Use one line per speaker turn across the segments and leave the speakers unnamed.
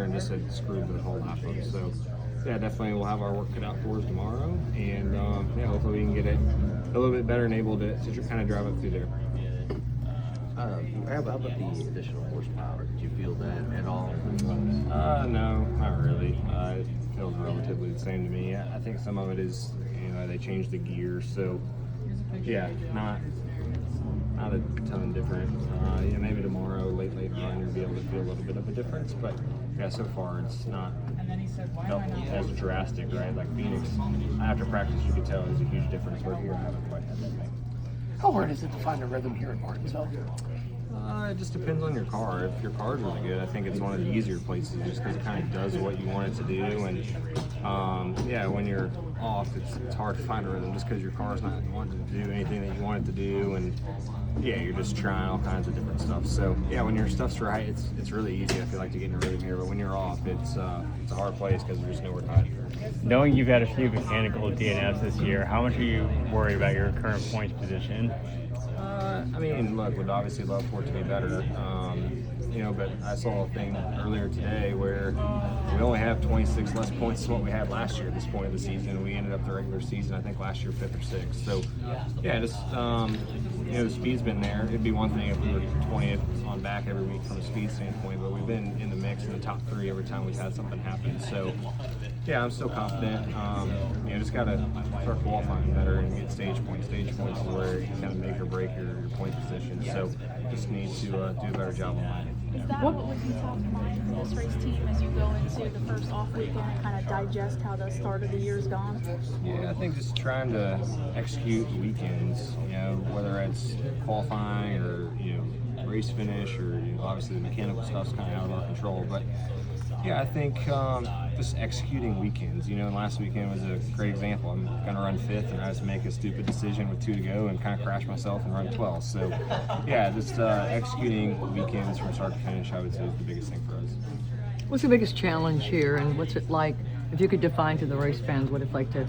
and just had screwed the whole lap up. So yeah, definitely we'll have our work cut out for us tomorrow, and yeah, hopefully we can get it a little bit better and able to kind of drive up through there.
How about the additional horsepower? Did you feel that at all?
No, not really. It feels relatively the same to me. I think some of it is, they changed the gear, so yeah, not a ton different. Maybe tomorrow, late run, you'll be able to feel a little bit of a difference, but yeah, so far it's not felt as drastic, right? Like Phoenix, after practice, you could tell there's a huge difference. Where here, I haven't quite had that thing.
How hard is it to find a rhythm here in Martinsville?
It just depends on your car. If your car's really good, I think it's one of the easier places just because it kind of does what you want it to do. And yeah, when you're off, it's hard to find a rhythm just because your car's not wanting to do anything that you want it to do. And yeah, you're just trying all kinds of different stuff. So yeah, when your stuff's right, it's really easy, I feel like, to get in a rhythm here. But when you're off, it's a hard place because there's nowhere tight.
Knowing you've had a few mechanical DNFs this year, how much are you worried about your current points position?
I mean, look, would obviously love for it to be better, but I saw a thing earlier today where we only have 26 less points than what we had last year at this point of the season. We ended up the regular season, I think, last year 5th or 6th. So, yeah, just, the speed's been there. It'd be one thing if we were 20th on back every week from a speed standpoint, but we've been in the mix in the top 3 every time we've had something happen. So, yeah, I'm still confident. Just got to start qualifying better and get stage points. Stage points is where you kind of make or break your point position. So just need to do a better job on that.
Is that what would be top of mind for this race team as you go into the first off weekend and kind of digest how the start of the year's gone?
Yeah, I think just trying to execute the weekends, whether it's qualifying or, race finish or, obviously the mechanical stuff's kind of out of our control. But yeah, I think just executing weekends, and last weekend was a great example. I'm going to run 5th and I just make a stupid decision with 2 to go and kind of crash myself and run 12th. So yeah, just executing weekends from start to finish, I would say, is the biggest thing for us.
What's the biggest challenge here, and what's it like, if you could define to the race fans what it's like to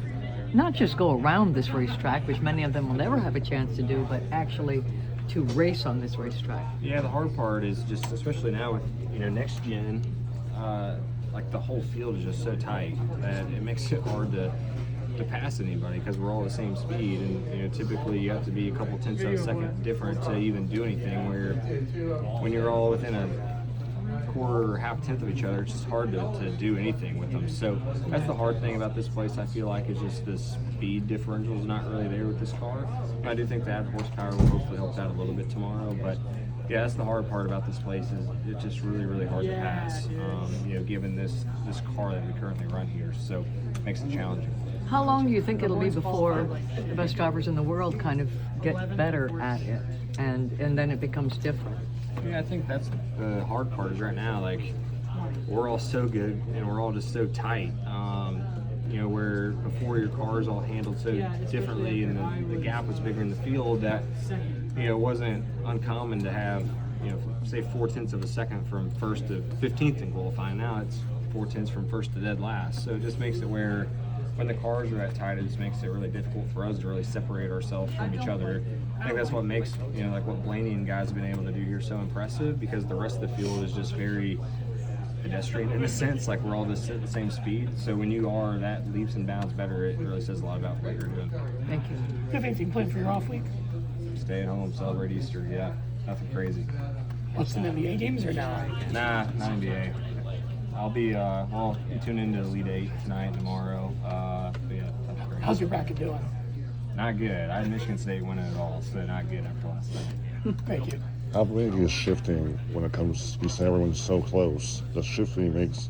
not just go around this racetrack, which many of them will never have a chance to do, but actually to race on this racetrack? Yeah,
the hard part is just, especially now with, next gen, like the whole field is just so tight that it makes it hard to pass anybody because we're all the same speed, and typically you have to be a couple tenths of a second different to even do anything, where when you're all within a quarter or half tenth of each other, it's just hard to do anything with them. So that's the hard thing about this place, I feel like, is just the speed differential is not really there with this car. I do think that horsepower will hopefully help out a little bit tomorrow, but yeah, that's the hard part about this place, is it's just really, really hard to pass, given this car that we currently run here. So it makes it challenging.
How long do you think it'll be before the best drivers in the world kind of get better at it, and then it becomes different?
Yeah, I think that's the hard part, is right now, like, we're all so good and we're all just so tight. Where before your car is all handled so differently and the gap was bigger in the field, that it wasn't uncommon to have say 4 tenths of a second from 1st to 15th in qualifying. Now it's 4 tenths from 1st to dead last. So it just makes it where when the cars are that tight, it just makes it really difficult for us to really separate ourselves from each other. I think that's what makes like what Blaney and guys have been able to do here so impressive, because the rest of the field is just very pedestrian in a sense. Like, we're all just at the same speed. So when you are that leaps and bounds better, it really says a lot about what you're doing.
Thank you.
Do you have anything planned for your off week?
Stay at home, celebrate Easter. Yeah, nothing crazy.
Watch some NBA games or not?
Nah, not NBA. I'll be, you tune into Elite 8 tonight and tomorrow. But yeah, that's great.
How's your bracket doing?
Not good. I had Michigan State winning it all, so not good after last night.
Thank you.
How big is shifting when it comes, you say everyone's so close? The shifting makes,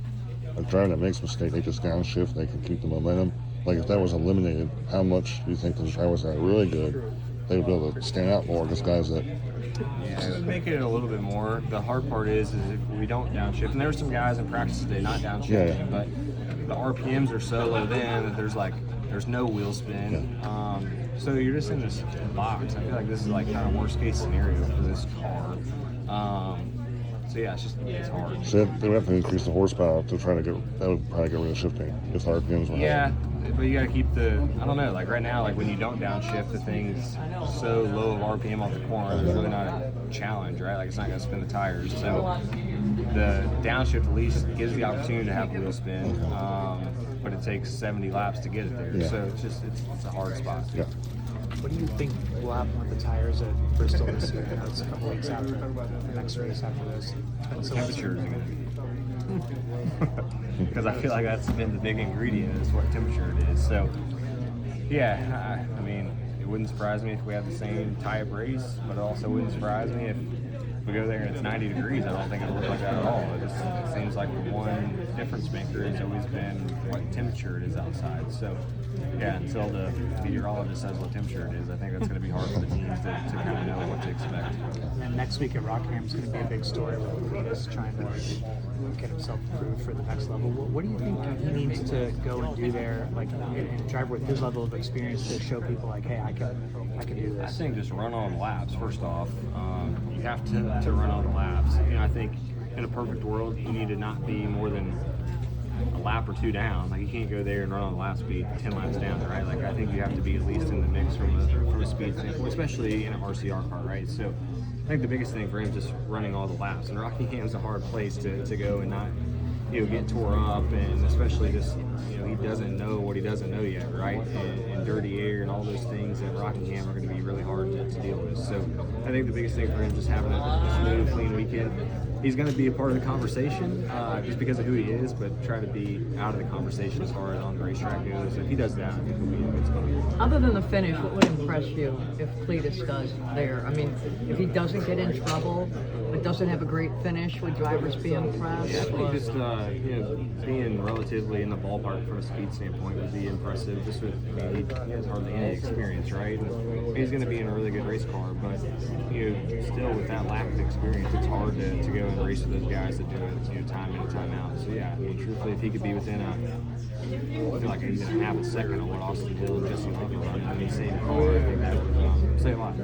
a driver that makes a mistake, they just downshift, they can keep the momentum. Like, if that was eliminated, how much do you think the drivers that are really good, they would be able to stand out more against guys that...
Yeah, it would make it a little bit more. The hard part is if we don't downshift, and there were some guys in practice today not downshifting, but the RPMs are so low then that there's no wheel spin. So you're just in this box. I feel like this is like kind of worst case scenario for this car. So yeah, it's hard.
So they would have to increase the horsepower to try to get, that would probably get rid of shifting if the RPMs were high.
But you got to keep I don't know, like right now, like when you don't downshift, the thing's so low of RPM off the corner, there's really not a challenge, right? Like, it's not going to spin the tires. So the downshift at least gives the opportunity to have wheel spin, but it takes 70 laps to get it there.
Yeah.
So it's a hard spot.
Yeah.
What do you think will happen with the tires at Bristol this year? It's a couple weeks after the next race after this.
Temperature is going to be. Because I feel like that's been the big ingredient is what temperature it is. So, yeah, I mean, it wouldn't surprise me if we have the same type race, but it also wouldn't surprise me if we go there and it's 90 degrees. I don't think it'll look like that at all. It seems like the one difference maker has always been what temperature it is outside. So, yeah, until the meteorologist says what temperature it is, I think that's going to be hard for the teams to kind of know what to expect.
And next week at Rockingham is going to be a big story with Cletus trying to get himself approved for the next level. What do you think he needs to go and do there, like, and drive with his level of experience to show people, like, hey, I can do
I
this?
think just run on laps, first off. You have to run on the laps. You know, I think in a perfect world, you need to not be more than a lap or two down. Like, you can't go there and run on the lap speed 10 laps down, right? Like, I think you have to be at least in the mix from a speed standpoint, especially in an RCR car, right? So I think the biggest thing for him is just running all the laps. And Rockingham's a hard place to go and not, you know, get tore up, and especially just, you know, he doesn't know what he doesn't know yet, right? And dirty air and all those things at Rockingham are going to be really hard to deal with. So I think the biggest thing for him is just having a smooth, clean weekend. He's going to be a part of the conversation just because of who he is, but try to be out of the conversation as far as on the racetrack goes. If he does that, I think he'll be in a good spot.
Other than the finish, what would impress you if Cletus does there? I mean, if he doesn't get in trouble, but doesn't have a great finish, would drivers be impressed?
Yeah, I think just you know, being relatively in the ballpark from a speed standpoint would be impressive. Just with, I mean, he has hardly any experience, right? And he's going to be in a really good race car, but you know, still with that lack of experience, it's hard to go and race with those guys that do it, you know, time in and time out. So yeah, I mean, truthfully, if he could be within I feel like he's going to have a second on what Austin Hill and Jesse Love are running in the same car, I think that would say a lot.